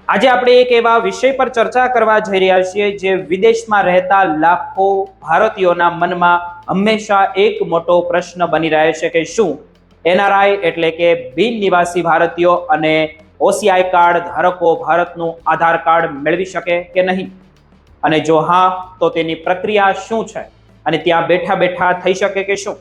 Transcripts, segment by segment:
આજે આપણે એક એવા વિષય પર ચર્ચા કરવા જઈ રહ્યા છીએ જે વિદેશમાં રહેતા લાખો ભારતીયોના મનમાં હંમેશા એક મોટો પ્રશ્ન બની રહે છે કે શું એનઆરઆઈ એટલે કે બિન નિવાસી ભારતીયો અને ઓસીઆઈ કાર્ડ ધારકો ભારતનું આધાર કાર્ડ મેળવી શકે કે નહીં, અને જો હા તો તેની પ્રક્રિયા શું છે અને ત્યાં બેઠા બેઠા થઈ શકે કે શું?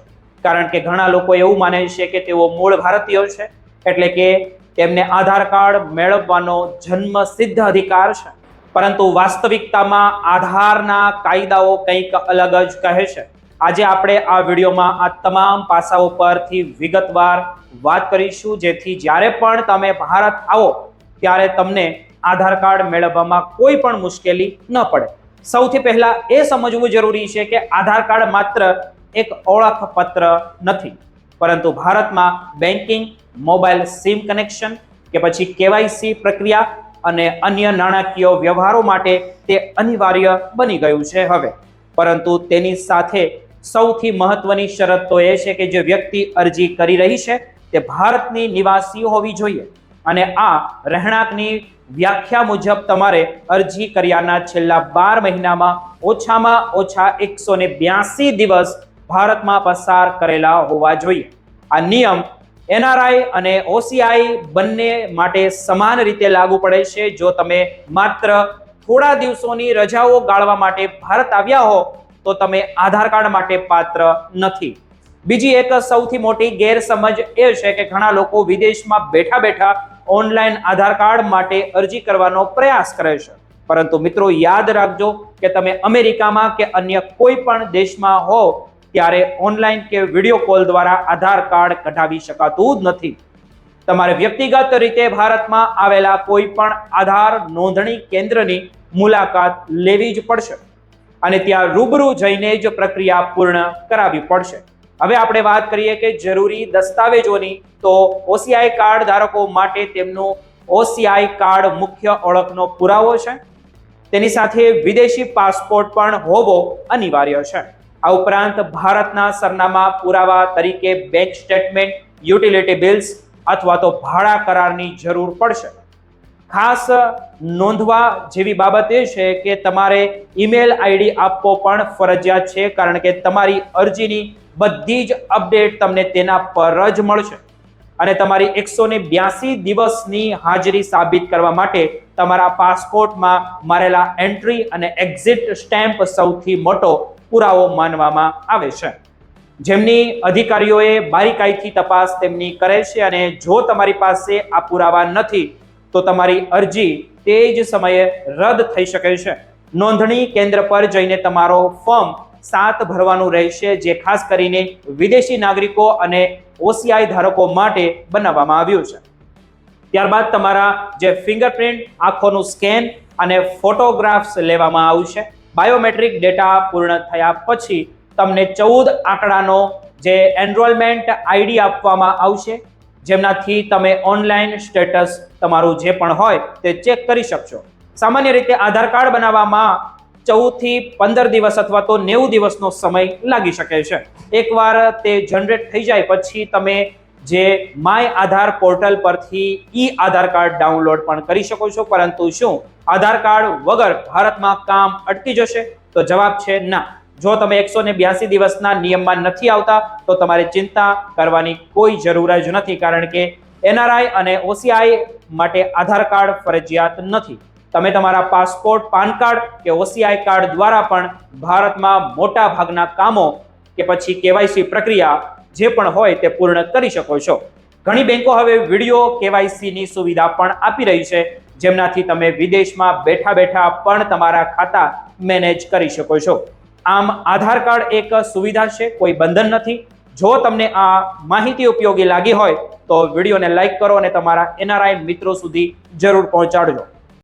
કારણ કે ઘણા લોકો એવું માને છે કે તેઓ મૂળ ભારતીયો છે એટલે કે તેમને આધાર કાર્ડ મેળવવાનો જન્મ સિદ્ધ અધિકાર છે, પરંતુ વાસ્તવિકતામાં આધારના કાયદાઓ કંઈક અલગ જ કહે છે. આજે આપણે આ વિડીયોમાં આ તમામ પાસાઓ પરથી વિગતવાર વાત કરીશું, જેથી જ્યારે પણ તમે ભારત આવો ત્યારે તમને આધાર કાર્ડ મેળવવામાં કોઈ પણ મુશ્કેલી ન પડે. સૌથી પહેલા એ સમજવું જરૂરી છે કે આધાર કાર્ડ માત્ર એક ઓળખપત્ર નથી, પરંતુ ભારતમાં બેન્કિંગ, મોબાઈલ સિમ કનેક્શન કે પછી કેવાયસી પ્રક્રિયા અને અન્ય નાણાકીય વ્યવહારો માટે તે અનિવાર્ય બની ગયું છે હવે. પરંતુ તેની સાથે સૌથી મહત્વની શરત તો એ છે કે જે વ્યક્તિ અરજી કરી રહી છે તે ભારતની નિવાસી હોવી જોઈએ, અને આ રહેણાંકની વ્યાખ્યા મુજબ તમારે અરજી કર્યાના છેલ્લા 12 મહિનામાં ઓછામાં ઓછા 182 દિવસ ભારતમાં પસાર કરેલા હોવા જોઈએ. આ નિયમ એનઆરઆઈ અને ઓસીઆઈ બંને માટે સમાન રીતે લાગુ પડે છે. જો તમે માત્ર થોડા દિવસોની રજાઓ ગાળવા માટે ભારત આવ્યા હો તો તમે આધાર કાર્ડ માટે પાત્ર નથી. બીજી એક સૌથી મોટી ગેરસમજ એ છે કે ઘણા લોકો વિદેશમાં બેઠા બેઠા ઓનલાઈન આધાર કાર્ડ માટે અરજી કરવાનો પ્રયાસ કરે છે, પરંતુ મિત્રો યાદ રાખજો કે તમે અમેરિકામાં કે અન્ય કોઈ પણ દેશમાં હો ત્યારે ઓનલાઈન કે વિડીયો કોલ દ્વારા આધાર કાર્ડ કઢાવી શકાતું જ નથી. તમારે વ્યક્તિગત રીતે ભારતમાં આવેલા કોઈ પણ આધાર નોંધણી કેન્દ્રની મુલાકાત લેવી જ પડશે અને ત્યાં રૂબરૂ જઈને જ પ્રક્રિયા પૂર્ણ કરાવવી પડશે. હવે આપણે વાત કરીએ કે જરૂરી દસ્તાવેજોની, તો ઓસીઆઈ કાર્ડ ધારકો માટે તેમનું ઓસીઆઈ કાર્ડ મુખ્ય ઓળખનો પુરાવો છે. તેની સાથે વિદેશી પાસપોર્ટ પણ હોવો અનિવાર્ય છે. આ ઉપરાંત ભારતના સરનામા પુરાવા તરીકે બેંક સ્ટેટમેન્ટ, યુટિલિટી બિલ્સ અથવા તો ભાડા કરારની જરૂર પડશે. ખાસ નોંધવા જેવી બાબત એ છે કે તમારે ઈમેલ આઈડી આપવો પણ ફરજિયાત છે, કારણ કે તમારી અરજીની બધી જ અપડેટ તમને તેના પર જ મળશે, અને તમારી 182 દિવસની હાજરી સાબિત કરવા માટે તમારા પાસપોર્ટમાં મારેલા એન્ટ્રી અને એક્ઝિટ સ્ટેમ્પ સૌથી મોટો પુરાવો માનવામાં આવે છે, જેમની અધિકારીઓએ બારીકાઈથી તપાસ તેમની કરે છે. અને જો તમારી પાસે આ પુરાવા નથી તો તમારી અરજી તે જ સમયે રદ થઈ શકે છે. નોંધણી કેન્દ્ર પર જઈને તમારો ફોર્મ 7 ભરવાનું રહેશે, જે ખાસ કરીને વિદેશી નાગરિકો અને ઓસીઆઈ ધારકો માટે બનાવવામાં આવ્યું છે. ત્યારબાદ તમારા જે ફિંગરપ્રિન્ટ, આંખોનું સ્કેન અને ફોટોગ્રાફ્સ લેવામાં આવશે. બાયોમેટ્રિક ડેટા પૂર્ણ થયા પછી તમને 14 આંકડાનો જે એનરોલમેન્ટ આઈડી આપવામાં આવશે, જેમનાથી તમે ઓનલાઈન સ્ટેટસ તમારું જે પણ હોય તે ચેક કરી શકશો. સામાન્ય રીતે આધાર કાર્ડ બનાવવામાં 14 થી 15 દિવસ અથવા તો 90 દિવસનો સમય લાગી શકે છે. એકવાર તે જનરેટ થઈ જાય પછી તમે જે માય આધાર પોર્ટલ પરથી ઈ આધાર કાર્ડ ડાઉનલોડ પણ કરી શકો છો. પરંતુ શું આધાર કાર્ડ વગર ભારતમાં કામ અટકી જશે? તો જવાબ છે ના. જો તમે 182 દિવસના નિયમમાં નથી આવતા તો તમારે ચિંતા કરવાની કોઈ જરૂર જ નથી, કારણ કે એનઆરઆઈ અને ઓસીઆઈ માટે આધાર કાર્ડ ફરજિયાત નથી. તમે તમારા પાસપોર્ટ, પાન કાર્ડ કે ઓસીઆઈ કાર્ડ દ્વારા પણ ભારતમાં મોટા ભાગના કામો કે પછી કેવાયસી પ્રક્રિયા જે પણ હોય તે પૂર્ણ કરી શકો છો. ઘણી બેંકો હવે વિડીયો કેવાયસીની સુવિધા પણ આપી રહી છે, જેમનાથી તમે વિદેશમાં બેઠા બેઠા પણ તમારા ખાતા મેનેજ કરી શકો છો. આમ આધાર કાર્ડ એક સુવિધા છે, કોઈ બંધન નથી. જો તમને આ માહિતી ઉપયોગી લાગી હોય તો વિડીયોને લાઈક કરો અને તમારા એનઆરઆઈ મિત્રો સુધી જરૂર પહોંચાડજો.